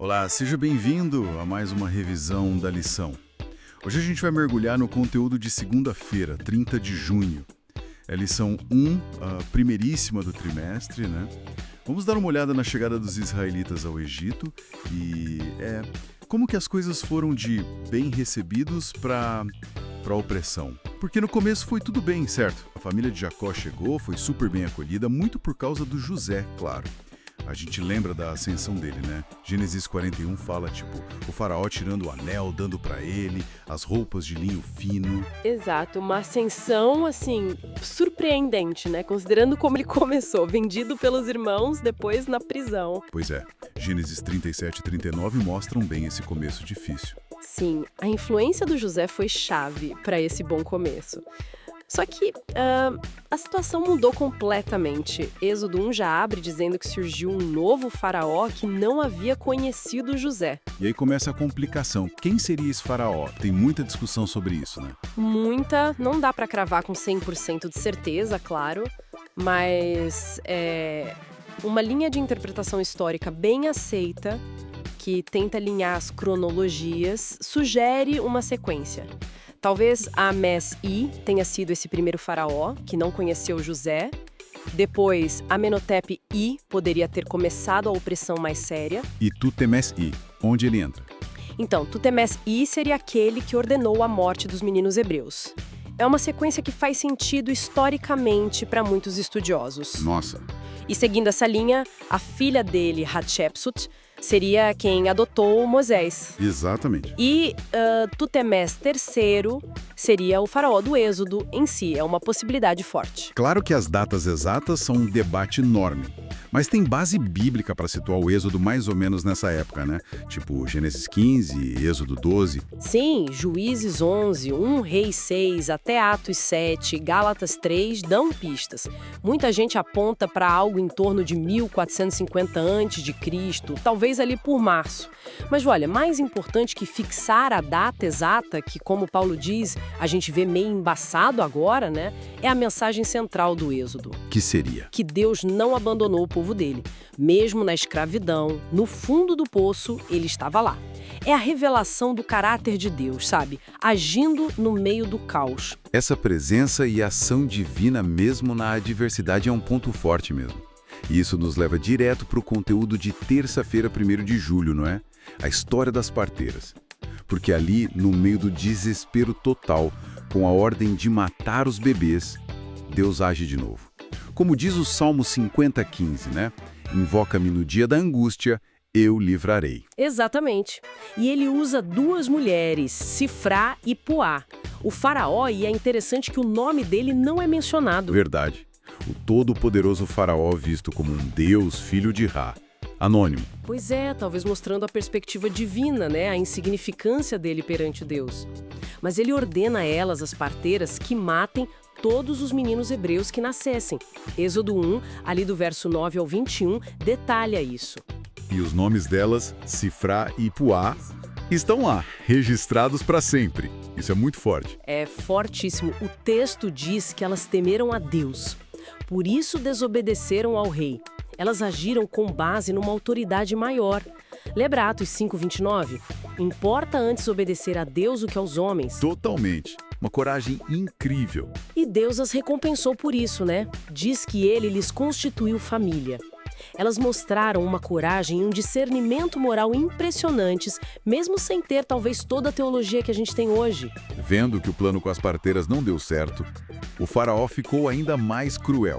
Olá, seja bem-vindo a mais uma revisão da lição. Hoje a gente vai mergulhar no conteúdo de segunda-feira, 30 de junho. É a lição 1, a primeiríssima do trimestre, né? Vamos dar uma olhada na chegada dos israelitas ao Egito e como que as coisas foram de bem recebidos para opressão. Porque no começo foi tudo bem, certo? A família de Jacó chegou, foi super bem acolhida, muito por causa do José, claro. A gente lembra da ascensão dele, né? Gênesis 41 fala, o faraó tirando o anel, dando pra ele, as roupas de linho fino. Exato, uma ascensão, surpreendente, né? Considerando como ele começou, vendido pelos irmãos, depois na prisão. Pois é, Gênesis 37 e 39 mostram bem esse começo difícil. Sim, a influência do José foi chave para esse bom começo. Só que a situação mudou completamente. Êxodo 1 já abre dizendo que surgiu um novo faraó que não havia conhecido José. E aí começa a complicação. Quem seria esse faraó? Tem muita discussão sobre isso, né? Muita, não dá para cravar com 100% de certeza, claro, mas uma linha de interpretação histórica bem aceita, que tenta alinhar as cronologias, sugere uma sequência. Talvez Amés-I tenha sido esse primeiro faraó, que não conheceu José. Depois, Amenhotep-I poderia ter começado a opressão mais séria. E Tutemés-I, onde ele entra? Então, Tutemés-I seria aquele que ordenou a morte dos meninos hebreus. É uma sequência que faz sentido historicamente para muitos estudiosos. Nossa! E seguindo essa linha, a filha dele, Hatshepsut, seria quem adotou Moisés. Exatamente. E Tutemés III seria o faraó do Êxodo em si, é uma possibilidade forte. Claro que as datas exatas são um debate enorme, mas tem base bíblica para situar o Êxodo mais ou menos nessa época, né? Tipo Gênesis 15, Êxodo 12. Sim, Juízes 11, 1 Reis 6, até Atos 7, Gálatas 3 dão pistas. Muita gente aponta para algo em torno de 1450 a.C., talvez ali por março. Mas olha, mais importante que fixar a data exata, que como Paulo diz, a gente vê meio embaçado agora, né? É a mensagem central do Êxodo. Que seria? Que Deus não abandonou o povo dele. Mesmo na escravidão, no fundo do poço, ele estava lá. É a revelação do caráter de Deus, sabe? Agindo no meio do caos. Essa presença e ação divina mesmo na adversidade é um ponto forte mesmo. E isso nos leva direto para o conteúdo de terça-feira, 1º de julho, não é? A história das parteiras. Porque ali, no meio do desespero total, com a ordem de matar os bebês, Deus age de novo. Como diz o Salmo 50:15, né? Invoca-me no dia da angústia, eu livrarei. Exatamente. E ele usa duas mulheres, Sifrá e Puá. O faraó, e é interessante que o nome dele não é mencionado. Verdade. O todo-poderoso faraó visto como um deus, filho de Ra. Anônimo. Pois é, talvez mostrando a perspectiva divina, né? A insignificância dele perante Deus. Mas ele ordena a elas, as parteiras, que matem todos os meninos hebreus que nascessem. Êxodo 1, ali do verso 9 ao 21, detalha isso. E os nomes delas, Sifrá e Puá, estão lá, registrados para sempre. Isso é muito forte. É fortíssimo. O texto diz que elas temeram a Deus. Por isso desobedeceram ao rei. Elas agiram com base numa autoridade maior. Lembra Atos 5:29? Importa antes obedecer a Deus do que aos homens. Totalmente. Uma coragem incrível. E Deus as recompensou por isso, né? Diz que ele lhes constituiu família. Elas mostraram uma coragem e um discernimento moral impressionantes, mesmo sem ter talvez toda a teologia que a gente tem hoje. Vendo que o plano com as parteiras não deu certo, o faraó ficou ainda mais cruel.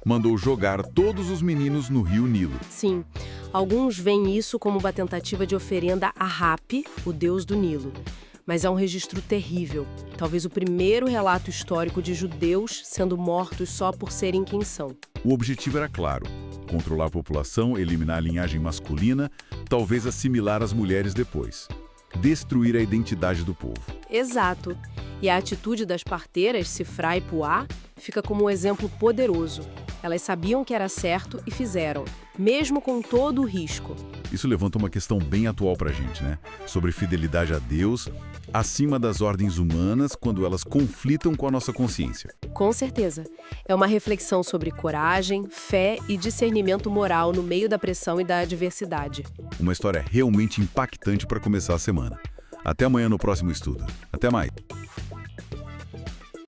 Mandou jogar todos os meninos no rio Nilo. Sim, alguns veem isso como uma tentativa de oferenda a Hapi, o deus do Nilo. Mas é um registro terrível. Talvez o primeiro relato histórico de judeus sendo mortos só por serem quem são. O objetivo era claro: controlar a população, eliminar a linhagem masculina, talvez assimilar as mulheres depois. Destruir a identidade do povo. Exato. E a atitude das parteiras, Sifrá e Puá, fica como um exemplo poderoso. Elas sabiam que era certo e fizeram, mesmo com todo o risco. Isso levanta uma questão bem atual para a gente, né? Sobre fidelidade a Deus, acima das ordens humanas, quando elas conflitam com a nossa consciência. Com certeza. É uma reflexão sobre coragem, fé e discernimento moral no meio da pressão e da adversidade. Uma história realmente impactante para começar a semana. Até amanhã no próximo estudo. Até mais!